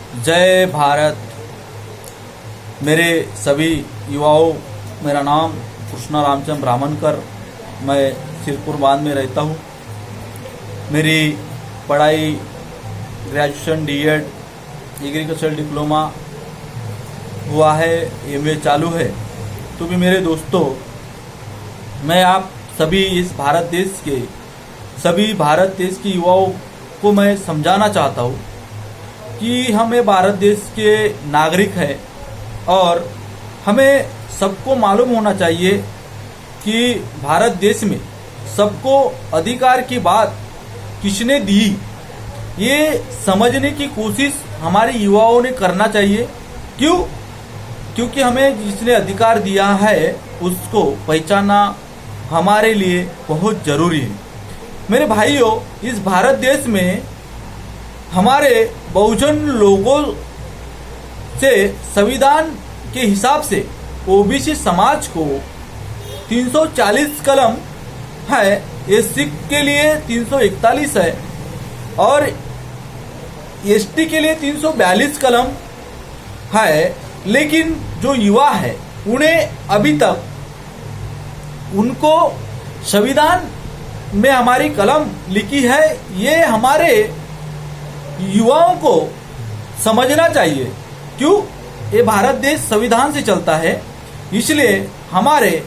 जय भारत। मेरे सभी युवाओं, मेरा नाम कृष्णा रामचंद्र ब्राह्मणकर, मैं सिरपुर बांध में रहता हूँ। मेरी पढ़ाई ग्रेजुएशन, डीएड, एग्रीकल्चर डिप्लोमा हुआ है, एमए चालू है। तो भी मेरे दोस्तों, मैं आप सभी इस भारत देश के सभी भारत देश के युवाओं को मैं समझाना चाहता हूँ कि हमें भारत देश के नागरिक हैं और हमें सबको मालूम होना चाहिए कि भारत देश में सबको अधिकार की बात किसने दी, ये समझने की कोशिश हमारे युवाओं ने करना चाहिए। क्योंकि हमें जिसने अधिकार दिया है उसको पहचानना हमारे लिए बहुत जरूरी है। मेरे भाइयों, इस भारत देश में हमारे बहुजन लोगों से संविधान के हिसाब से ओबीसी समाज को 340 कलम है, एससी के लिए 341 है और एसटी के लिए 342 कलम है। लेकिन जो युवा है उन्हें अभी तक उनको संविधान में हमारी कलम लिखी है, ये हमारे युवाओं को समझना चाहिए। क्यों? ये भारत देश संविधान से चलता है, इसलिए हमारे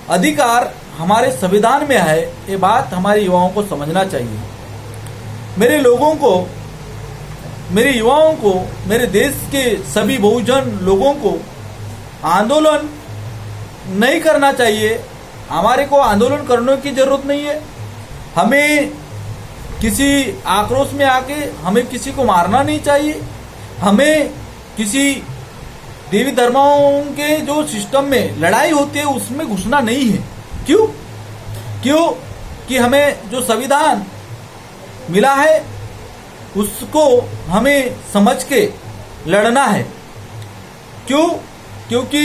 अधिकार हमारे संविधान में है, ये बात हमारे युवाओं को समझना चाहिए। मेरे युवाओं को, मेरे देश के सभी बहुजन लोगों को आंदोलन नहीं करना चाहिए। हमारे को आंदोलन करने की जरूरत नहीं है। हमें किसी आक्रोश में आके हमें किसी को मारना नहीं चाहिए। हमें किसी देवी धर्मों के जो सिस्टम में लड़ाई होती है उसमें घुसना नहीं है। क्यों कि हमें जो संविधान मिला है उसको हमें समझ के लड़ना है। क्योंकि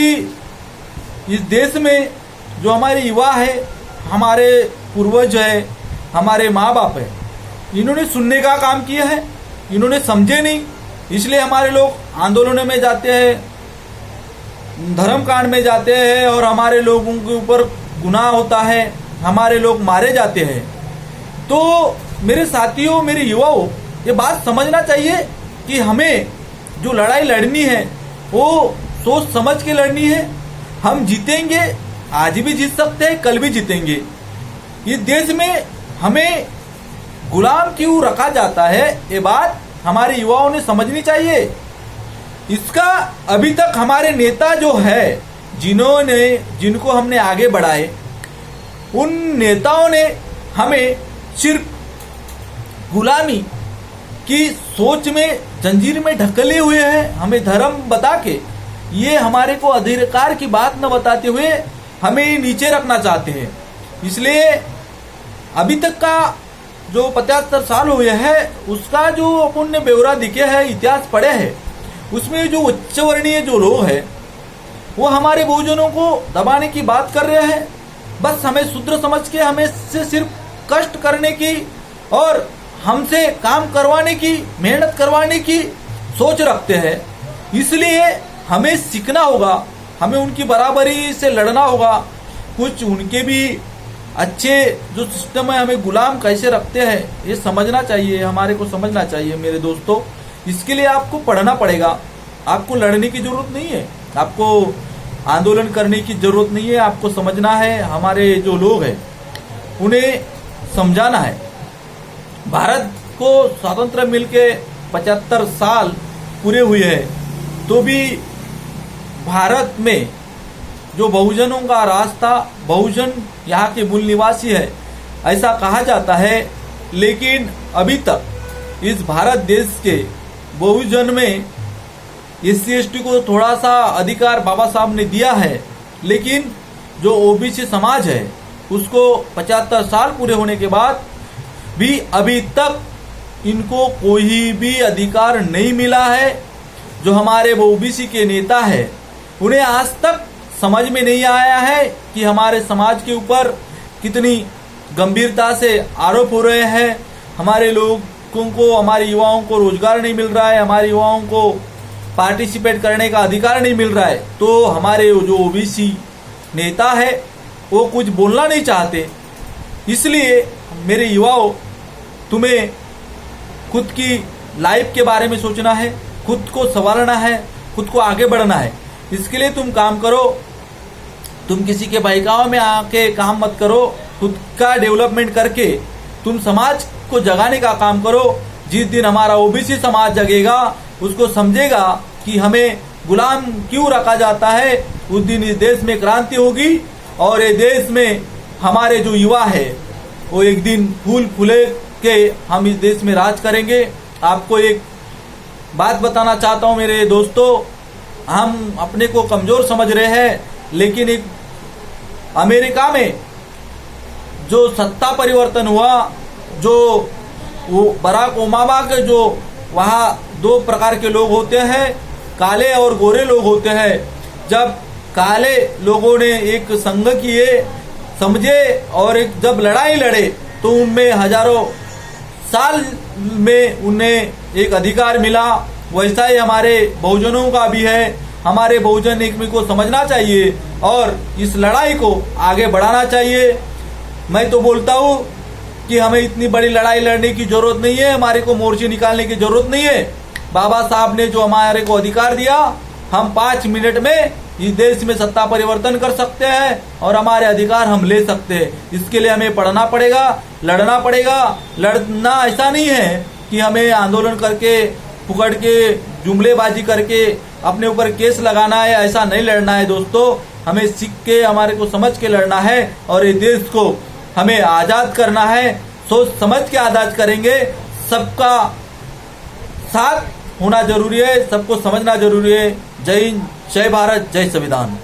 इस देश में जो हमारे युवा है, हमारे पूर्वज है, हमारे माँ बाप है, इन्होंने सुनने का काम किया है, इन्होंने समझे नहीं, इसलिए हमारे लोग आंदोलनों में जाते हैं, धर्म कांड में जाते हैं और हमारे लोगों के ऊपर गुनाह होता है, हमारे लोग मारे जाते हैं। तो मेरे साथियों, मेरे युवाओं, ये बात समझना चाहिए कि हमें जो लड़ाई लड़नी है वो सोच समझ के लड़नी है। हम जीतेंगे, आज भी जीत सकते हैं, कल भी जीतेंगे। इस देश में हमें गुलाम क्यों रखा जाता है, ये बात हमारे युवाओं ने समझनी चाहिए। इसका अभी तक हमारे नेता जो है, जिनको हमने आगे बढ़ाए, उन नेताओं ने हमें सिर्फ गुलामी की सोच में, जंजीर में ढकेले हुए हैं। हमें धर्म बता के, ये हमारे को अधिकार की बात न बताते हुए हमें नीचे रखना चाहते हैं। इसलिए अभी तक का जो 75 साल हुए हैं उसका जो अपन ने ब्यौरा दिखे है, इतिहास पढ़े है, उसमें जो उच्च वर्णीय जो लोग हैं वो हमारे बहुजनों को दबाने की बात कर रहे हैं। बस हमें शूद्र समझ के हमें से सिर्फ कष्ट करने की और हमसे काम करवाने की, मेहनत करवाने की सोच रखते हैं। इसलिए हमें सीखना होगा, हमें उनकी बराबरी से लड़ना होगा। कुछ उनके भी अच्छे जो सिस्टम है, हमें गुलाम कैसे रखते हैं ये समझना चाहिए, हमारे को समझना चाहिए। मेरे दोस्तों, इसके लिए आपको पढ़ना पड़ेगा। आपको लड़ने की जरूरत नहीं है, आपको आंदोलन करने की जरूरत नहीं है। आपको समझना है, हमारे जो लोग हैं उन्हें समझाना है। भारत को स्वतंत्र मिलके 75 साल पूरे हुए हैं, तो भी भारत में जो बहुजनों का राज था, बहुजन यहाँ के मूल निवासी है ऐसा कहा जाता है। लेकिन अभी तक इस भारत देश के बहुजन में एससी एसटी को थोड़ा सा अधिकार बाबा साहब ने दिया है, लेकिन जो ओबीसी समाज है उसको 75 साल पूरे होने के बाद भी अभी तक इनको कोई भी अधिकार नहीं मिला है। जो हमारे ओबीसी के नेता है उन्हें आज तक समझ में नहीं आया है कि हमारे समाज के ऊपर कितनी गंभीरता से आरोप हो रहे हैं। हमारे लोग युवकों को, हमारे युवाओं को रोजगार नहीं मिल रहा है, हमारे युवाओं को पार्टिसिपेट करने का अधिकार नहीं मिल रहा है, तो हमारे जो ओबीसी नेता है वो कुछ बोलना नहीं चाहते। इसलिए मेरे युवाओं, तुम्हें खुद की लाइफ के बारे में सोचना है, खुद को संवारना है, खुद को आगे बढ़ना है। इसके लिए तुम काम करो, तुम किसी के बहकावे में आके काम मत करो, खुद का डेवलपमेंट करके तुम समाज को जगाने का काम करो। जिस दिन हमारा ओबीसी समाज जगेगा, उसको समझेगा कि हमें गुलाम क्यों रखा जाता है, उस दिन इस देश में क्रांति होगी और ये देश में हमारे जो युवा है वो एक दिन फूल फूले के हम इस देश में राज करेंगे। आपको एक बात बताना चाहता हूँ मेरे दोस्तों, हम अपने को कमजोर समझ रहे हैं, लेकिन एक अमेरिका में जो सत्ता परिवर्तन हुआ, जो वो बराक ओबामा के जो वहाँ 2 प्रकार के लोग होते हैं, काले और गोरे लोग होते हैं। जब काले लोगों ने एक संघ किए, समझे और एक जब लड़ाई लड़े तो उनमें हजारों साल में उन्हें एक अधिकार मिला। वैसा ही हमारे बहुजनों का भी है। हमारे बहुजन एक को समझना चाहिए और इस लड़ाई को आगे बढ़ाना चाहिए। मैं तो बोलता हूँ कि हमें इतनी बड़ी लड़ाई लड़ने की जरूरत नहीं है, हमारे को मोर्चे निकालने की जरूरत नहीं है। बाबा साहब ने जो हमारे को अधिकार दिया, हम 5 मिनट में इस देश में सत्ता परिवर्तन कर सकते हैं और हमारे अधिकार हम ले सकते हैं। इसके लिए हमें पढ़ना पड़ेगा, लड़ना पड़ेगा। लड़ना ऐसा नहीं है कि हमें आंदोलन करके, फुकड़ के, जुमलेबाजी करके अपने ऊपर केस लगाना है, ऐसा नहीं लड़ना है दोस्तों। हमें सीख के, हमारे को समझ के लड़ना है और इस देश को हमें आज़ाद करना है। सोच समझ के आज़ाद करेंगे। सबका साथ होना जरूरी है, सबको समझना जरूरी है। जय हिंद, जय भारत, जय संविधान।